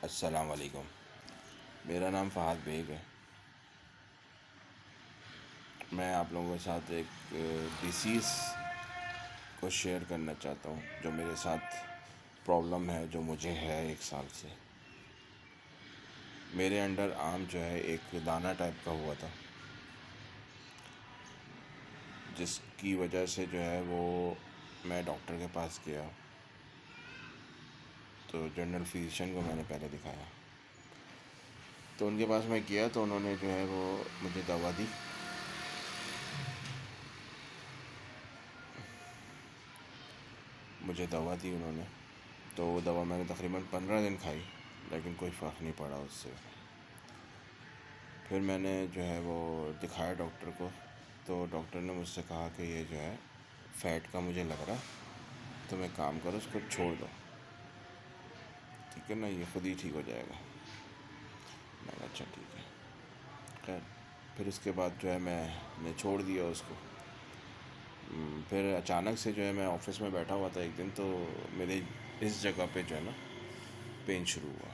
السلام علیکم. میرا نام فہد بیگ ہے. میں آپ لوگوں کے ساتھ ایک ڈیسیز کو شیئر کرنا چاہتا ہوں جو میرے ساتھ پرابلم ہے، جو مجھے ہے 1 سال سے. میرے انڈر آرم جو ہے ایک دانہ ٹائپ کا ہوا تھا، جس کی وجہ سے جو ہے وہ میں ڈاکٹر کے پاس گیا. تو جنرل فزیشین کو میں نے پہلے دکھایا. تو ان کے پاس میں گیا تو انہوں نے جو ہے وہ مجھے دوا دی. انہوں نے تو وہ دوا میں نے تقریباً 15 دن کھائی، لیکن کوئی فرق نہیں پڑا اس سے. پھر میں نے جو ہے وہ دکھایا ڈاکٹر کو. تو ڈاکٹر نے مجھ سے کہا کہ یہ جو ہے فیٹ کا مجھے لگ رہا، تم ایک کام کرو، اس کو چھوڑ دو، ٹھیک ہے نا، یہ خود ہی ٹھیک ہو جائے گا. میں کہا اچھا ٹھیک ہے. خیر پھر اس کے بعد جو ہے میں نے چھوڑ دیا اس کو. پھر اچانک سے جو ہے میں آفس میں بیٹھا ہوا تھا ایک دن، تو میرے اس جگہ پہ جو ہے نا پین شروع ہوا.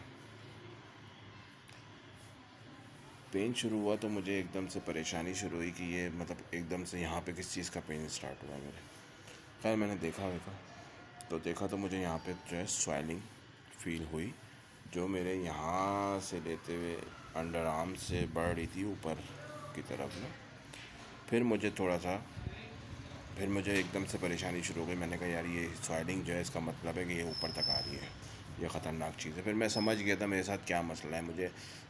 تو مجھے ایک دم سے پریشانی شروع ہوئی کہ یہ مطلب ایک دم سے یہاں پہ کس چیز کا پین اسٹارٹ ہوا میرے. خیر میں نے دیکھا تو مجھے یہاں پہ جو ہے سویلنگ فیل ہوئی، جو میرے یہاں سے لیتے ہوئے انڈر آرم سے بڑھ رہی تھی اوپر کی طرف میں. پھر مجھے ایک دم سے پریشانی شروع ہو گئی. میں نے کہا یار یہ سویلنگ جو ہے اس کا مطلب ہے کہ یہ اوپر تک آ رہی ہے، یہ خطرناک چیز ہے. پھر میں سمجھ گیا تھا میرے ساتھ کیا مسئلہ ہے مجھے،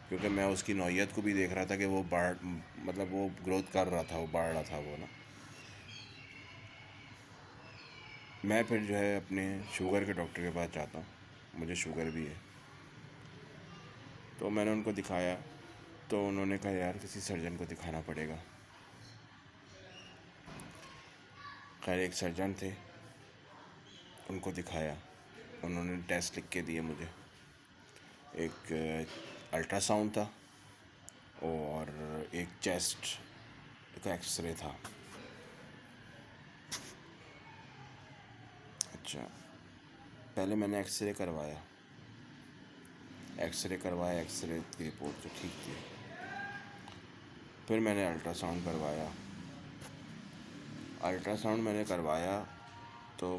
کیونکہ میں اس کی نوعیت کو بھی دیکھ رہا تھا کہ وہ مطلب وہ گروتھ کر رہا تھا، وہ بڑھ رہا تھا وہ نا. میں پھر جو ہے اپنے شوگر کے ڈاکٹر کے پاس جاتا ہوں، مجھے شوگر بھی ہے. تو میں نے ان کو دکھایا تو انہوں نے کہا یار کسی سرجن کو دکھانا پڑے گا. خیر ایک سرجن تھے، ان کو دکھایا. انہوں نے ٹیسٹ لکھ کے دیے مجھے. ایک الٹرا ساؤنڈ تھا اور ایک چیسٹ کا ایکس رے تھا. اچھا پہلے میں نے ایکس رے کروایا. ایکس رے کی رپورٹ تو ٹھیک تھی. پھر میں نے الٹرا ساؤنڈ کروایا. تو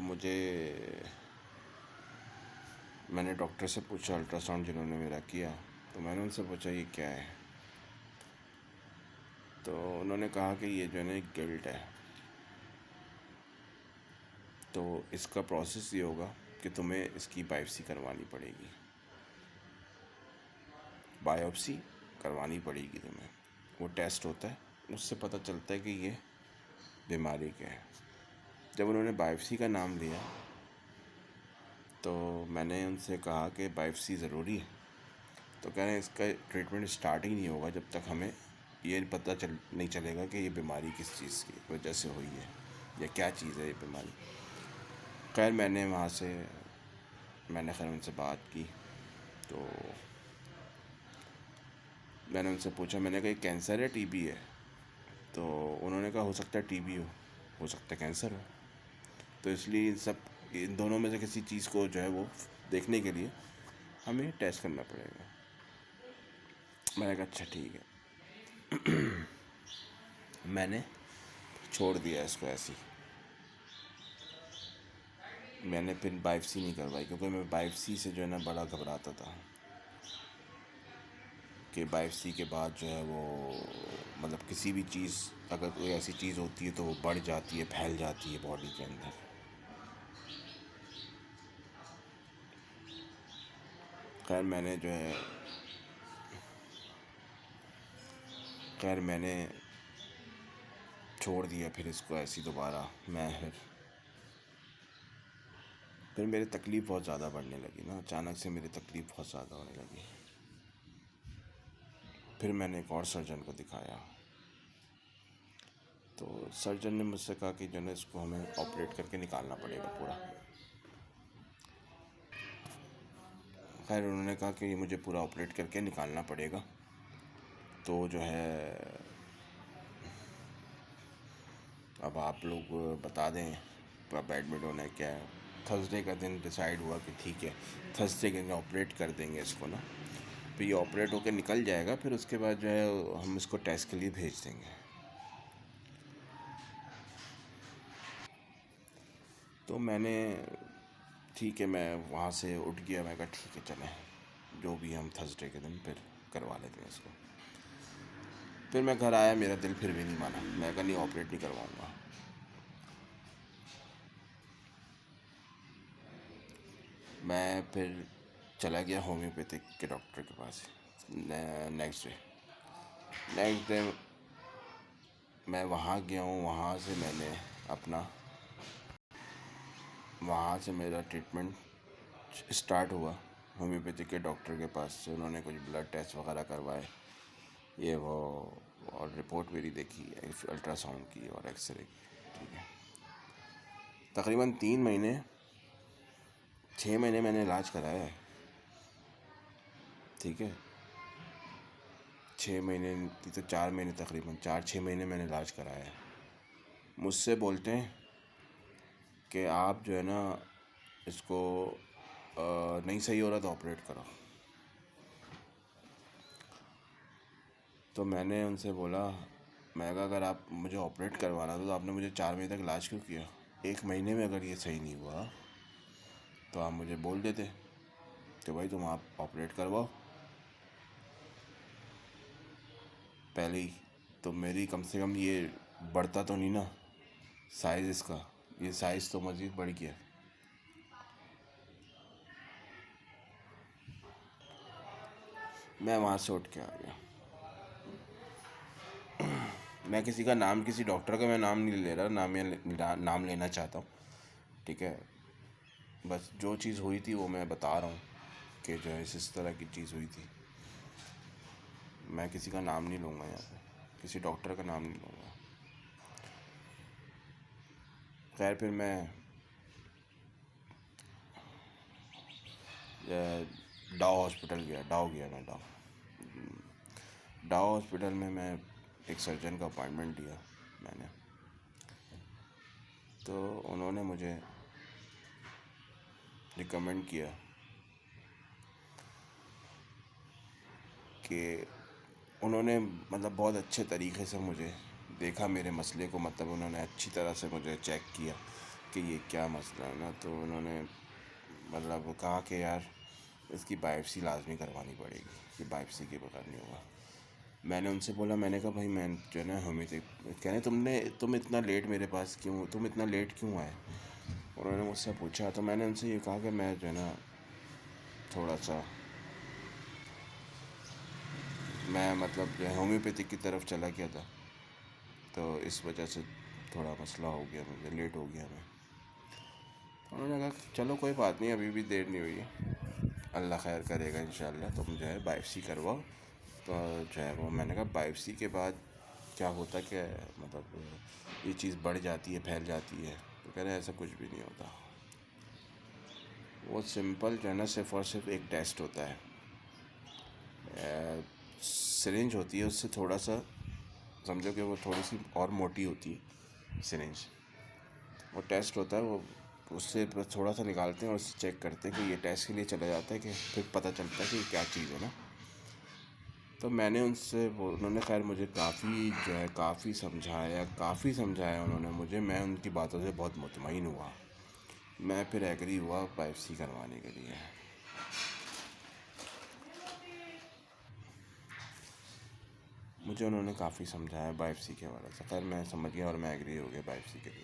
میں نے ڈاکٹر سے پوچھا، الٹرا ساؤنڈ جنہوں نے میرا کیا، تو میں نے ان سے پوچھا یہ کیا ہے. تو انہوں نے کہا کہ یہ جو ہے نا ایک گلٹ ہے. تو اس کا پروسیس یہ ہوگا کہ تمہیں اس کی بائیپسی کروانی پڑے گی. تمہیں وہ ٹیسٹ ہوتا ہے، اس سے پتہ چلتا ہے کہ یہ بیماری کیا ہے. جب انہوں نے بائیپسی کا نام لیا تو میں نے ان سے کہا کہ بائیپسی ضروری ہے. تو کہہ رہے ہیں اس کا ٹریٹمنٹ اسٹارٹ ہی نہیں ہوگا جب تک ہمیں یہ پتہ نہیں چلے گا کہ یہ بیماری کس چیز کی وجہ سے ہوئی ہے یا کیا چیز ہے یہ بیماری. خیر میں نے ان سے بات کی. تو میں نے ان سے پوچھا، میں نے کہا یہ کینسر ہے ٹی بی ہے؟ تو انہوں نے کہا ہو سکتا ہے ٹی بی ہو سکتا ہے کینسر ہو. تو اس لیے ان دونوں میں سے کسی چیز کو جو ہے وہ دیکھنے کے لیے ہمیں ٹیسٹ کرنا پڑے گا. میں نے کہا اچھا ٹھیک ہے. میں نے چھوڑ دیا اس کو ایسے ہی. میں نے پھر بائیپسی نہیں کروائی، کیونکہ میں بائیپسی سے جو ہے نا بڑا گھبراتا تھا کہ بائیپسی کے بعد جو ہے وہ مطلب کسی بھی چیز، اگر کوئی ایسی چیز ہوتی ہے تو وہ بڑھ جاتی ہے، پھیل جاتی ہے باڈی کے اندر. خیر میں نے چھوڑ دیا پھر اس کو ایسی دوبارہ. پھر میری تکلیف بہت زیادہ بڑھنے لگی نا، اچانک سے میری تکلیف بہت زیادہ ہونے لگی. پھر میں نے ایک اور سرجن کو دکھایا. تو سرجن نے مجھ سے کہا کہ جو ہے اس کو ہمیں آپریٹ کر کے نکالنا پڑے گا پورا. خیر انہوں نے کہا کہ یہ مجھے پورا آپریٹ کر کے نکالنا پڑے گا. تو جو ہے اب آپ لوگ بتا دیں بیڈمٹ ہونا ہے کیا ہے. تھرسڈے کا دن ڈیسائیڈ ہوا کہ ٹھیک ہے تھرسڈے کے دن آپریٹ کر دیں گے اس کو نا. پھر یہ آپریٹ ہو کے نکل جائے گا, پھر اس کے بعد جو ہے ہم اس کو ٹیسٹ کے لیے بھیج دیں گے. تو میں نے ٹھیک ہے, میں وہاں سے اٹھ گیا, میں کہا ٹھیک ہے چلیں جو بھی ہم تھرسڈے کے دن پھر کروا لیتے ہیں اس کو. پھر میں گھر آیا, میرا دل پھر بھی نہیں مانا, میں کہا نہیں آپریٹ نہیں کرواؤں گا. میں پھر چلا گیا ہومیوپیتھک کے ڈاکٹر کے پاس. نیکسٹ ڈے میں وہاں گیا ہوں, وہاں سے میرا ٹریٹمنٹ اسٹارٹ ہوا ہومیوپیتھی کے ڈاکٹر کے پاس سے. انہوں نے کچھ بلڈ ٹیسٹ وغیرہ کروائے, یہ وہ, اور رپورٹ میری دیکھی, الٹرا ساؤنڈ کی اور ایکس رے کی. ٹھیک ہے, تقریباً 6 مہینے میں نے علاج کرایا ہے. ٹھیک ہے, 6 مہینے تو 4 مہینے, تقریباً 4-6 مہینے میں نے علاج کرایا ہے. مجھ سے بولتے ہیں کہ آپ جو ہے نا اس کو نہیں صحیح ہو رہا تو آپریٹ کرو. تو میں نے ان سے بولا, میں کہا اگر آپ مجھے آپریٹ کروانا تھا تو آپ نے مجھے 4 مہینے تک علاج کیوں کیا؟ 1 مہینے میں اگر یہ صحیح نہیں ہوا تو آپ مجھے بول دیتے کہ بھائی تم آپ آپریٹ کرواؤ پہلے ہی, تو میری کم سے کم یہ بڑھتا تو نہیں نا سائز اس کا. یہ سائز تو مزید بڑھ گیا. میں وہاں سے اٹھ کے آ گیا. میں کسی کا نام, کسی ڈاکٹر کا میں نام نہیں لے رہا, نہ میں نام لینا چاہتا ہوں. ٹھیک ہے, بس جو چیز ہوئی تھی وہ میں بتا رہا ہوں کہ جو ہے اس طرح کی چیز ہوئی تھی. میں کسی کا نام نہیں لوں گا یہاں پہ, کسی ڈاکٹر کا نام نہیں لوں گا. خیر پھر میں ڈاؤ ہاسپٹل گیا. ڈاؤ ہاسپٹل میں ایک سرجن کا اپائنٹمنٹ لیا میں نے. تو انہوں نے مجھے ریکمینڈ کیا کہ انہوں نے مطلب بہت اچھے طریقے سے مجھے دیکھا, میرے مسئلے کو, مطلب انہوں نے اچھی طرح سے مجھے چیک کیا کہ یہ کیا مسئلہ ہے نا. تو انہوں نے مطلب کہا کہ یار اس کی بائیپسی لازمی کروانی پڑے گی, کہ بائیپسی کے بغیر نہیں ہوگا. میں نے ان سے بولا, میں نے کہا بھائی میں جو ہے نا کہہ رہے تم اتنا لیٹ میرے پاس کیوں, تم اتنا لیٹ کیوں آئے؟ انہوں نے مجھ سے پوچھا. تو میں نے ان سے یہ کہا کہ میں جو ہے نا تھوڑا سا میں مطلب جو ہے ہومیوپیتھک کی طرف چلا گیا تھا, تو اس وجہ سے تھوڑا مسئلہ ہو گیا, مجھے لیٹ ہو گیا میں. انہوں نے کہا چلو کوئی بات نہیں, ابھی بھی دیر نہیں ہوئی ہے, اللہ خیر کرے گا انشاءاللہ, تم جو ہے بائیپسی کرواؤ. تو جو ہے وہ, میں نے کہا بائیپسی کے بعد کیا ہوتا کہ مطلب یہ چیز بڑھ جاتی ہے, پھیل جاتی ہے؟ تو کہہ رہے ہیں ایسا کچھ بھی نہیں ہوتا. وہ سمپل جو ہے نا صرف اور صرف ایک ٹیسٹ ہوتا ہے, سرنج ہوتی ہے, اس سے تھوڑا سا سمجھو کہ وہ تھوڑی سی اور موٹی ہوتی ہے سرنج. وہ ٹیسٹ ہوتا ہے, وہ اس سے تھوڑا سا نکالتے ہیں اور اس سے چیک کرتے ہیں کہ یہ ٹیسٹ کے لیے چلا جاتا ہے, کہ پھر پتہ چلتا ہے کہ یہ کیا چیز ہے نا. تو میں نے ان سے, انہوں نے خیر مجھے کافی سمجھایا انہوں نے مجھے. میں ان کی باتوں سے بہت مطمئن ہوا, میں پھر ایگری ہوا بائیپسی کروانے کے لیے. مجھے انہوں نے کافی سمجھایا بائیپسی کے حوالے سے. خیر میں سمجھ گیا اور میں ایگری ہو گیا بائیپسی کے لیے.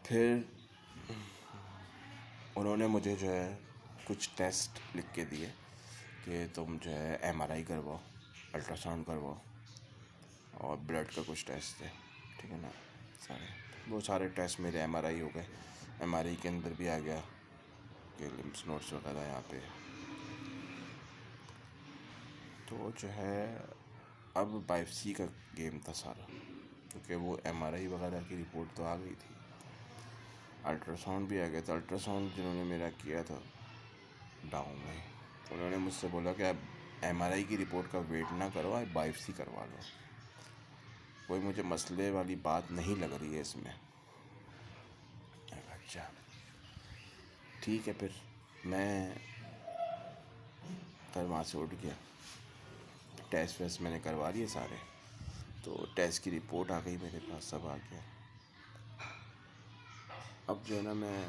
پھر انہوں نے مجھے جو ہے کچھ ٹیسٹ لکھ کے دیے کہ تم جو ہے ایم آر آئی کرواؤ, الٹرا ساؤنڈ کرواؤ, اور بلڈ کا کچھ ٹیسٹ ہے. ٹھیک ہے نا, وہ سارے ٹیسٹ میرے ایم آر آئی ہو گئے. ایم آر آئی کے اندر بھی آ گیا کہ لمفس نوڈس وغیرہ یہاں پہ. تو جو ہے اب بائیپسی کا گیم تھا سارا, کیونکہ وہ ایم آر آئی وغیرہ کی رپورٹ تو آ گئی تھی, الٹرا ساؤنڈ بھی آ گیا تھا. الٹرا ساؤنڈ جنہوں نے میرا کیا تھا ڈاؤن میں, انہوں نے مجھ سے بولا کہ اب ایم آر آئی کی رپورٹ کا ویٹ نہ کرو, آپ بائیپسی کروا لو. کوئی مجھے مسئلے والی بات نہیں لگ رہی ہے اس میں. اچھا ٹھیک ہے. پھر میں وہاں سے اٹھ گیا. ٹیسٹ ویسٹ میں نے کروا لیے سارے. تو ٹیسٹ کی رپورٹ آ گئی میرے پاس, سب آ گیا. اب جو ہے نا میں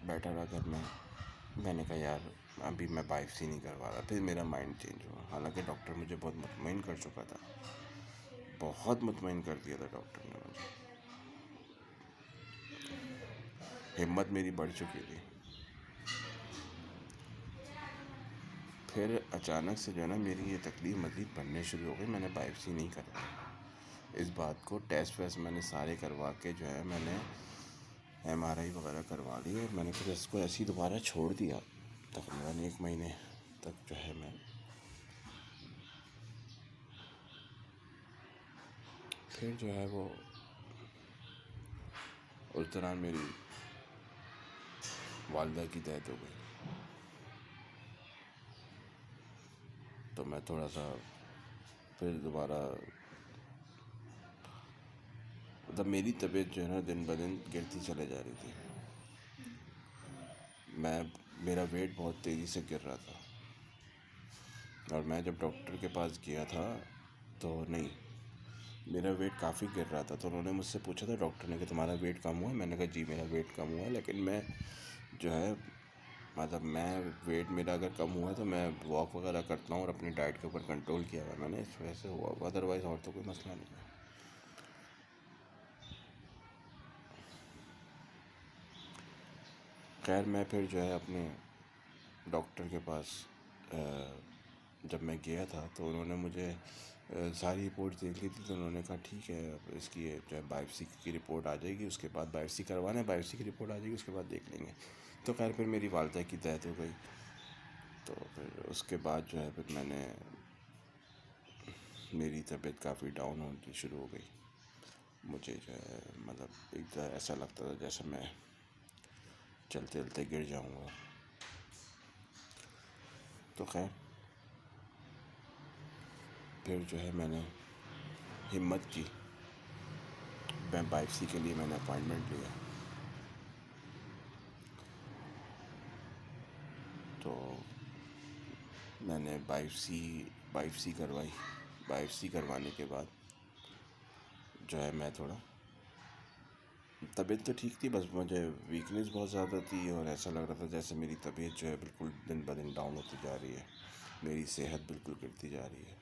بیٹھا رہا گھر میں نے کہا یار ابھی میں بائیپسی نہیں کروا رہا. پھر میرا مائنڈ چینج ہوا, حالانکہ ڈاکٹر مجھے بہت مطمئن کر چکا تھا, بہت مطمئن کر دیا تھا ڈاکٹر نے مجھے. ہمت میری بڑھ چکی تھی. پھر اچانک سے جو ہے نا میری یہ تکلیف مزید بڑھنے شروع ہو گئی. میں نے بائیپسی نہیں کروائی. اس بات کو ٹیسٹ ویسٹ میں نے سارے کروا کے جو ہے میں نے ایم آر آئی وغیرہ کروا لی, اور میں نے پھر اس کو ایسے ہی دوبارہ چھوڑ دیا. تقریباً 1 مہینے تک جو ہے میں پھر جو ہے وہ اس دوران میری والدہ کی ڈیتھ ہو گئی. تو میں تھوڑا سا پھر دوبارہ مطلب میری طبیعت جو ہے نا دن بدن گرتی چلے جا رہی تھی. میرا ویٹ بہت تیزی سے گر رہا تھا. اور میں جب ڈاکٹر کے پاس گیا تھا تو نہیں, میرا ویٹ کافی گر رہا تھا. تو انہوں نے مجھ سے پوچھا تھا ڈاکٹر نے کہ تمہارا ویٹ کم ہوا ہے؟ میں نے کہا جی میرا ویٹ کم ہوا ہے, لیکن میں جو ہے مطلب میں ویٹ میرا اگر کم ہوا ہے تو میں واک وغیرہ کرتا ہوں اور اپنی ڈائٹ کے اوپر کنٹرول کیا ہوا ہے میں نے, اس وجہ سے ہوا. ادروائز اور تو کوئی مسئلہ نہیں ہے. خیر میں پھر جو ہے اپنے ڈاکٹر کے پاس جب میں گیا تھا تو انہوں نے مجھے ساری رپورٹ دیکھ لی تھی. تو انہوں نے کہا ٹھیک ہے اب اس کی جو ہے بائیپسی کی رپورٹ آ جائے گی, اس کے بعد بائیپسی کروانا ہے, بائیپسی کی رپورٹ آ جائے گی اس کے بعد دیکھ لیں گے. تو خیر پھر میری والدہ کی ڈیتھ ہو گئی. تو پھر اس کے بعد جو ہے پھر میری طبیعت کافی ڈاؤن ہونی شروع ہو گئی. مجھے جو ہے مطلب ایک ایسا لگتا تھا جیسے میں چلتے چلتے گر جاؤں گا. تو خیر پھر جو ہے میں نے ہمت کی, میں بائیپسی کے لیے میں نے اپائنٹمنٹ لیا. تو میں نے بائیپسی کروائی. بائیپسی کروانے کے بعد جو ہے میں تھوڑا طبیعت تو ٹھیک تھی, بس مجھے ویکنیس بہت زیادہ تھی, اور ایسا لگ رہا تھا جیسے میری طبیعت جو ہے بالکل دن بدن ڈاؤن ہوتی جا رہی ہے, میری صحت بالکل گرتی جا رہی ہے.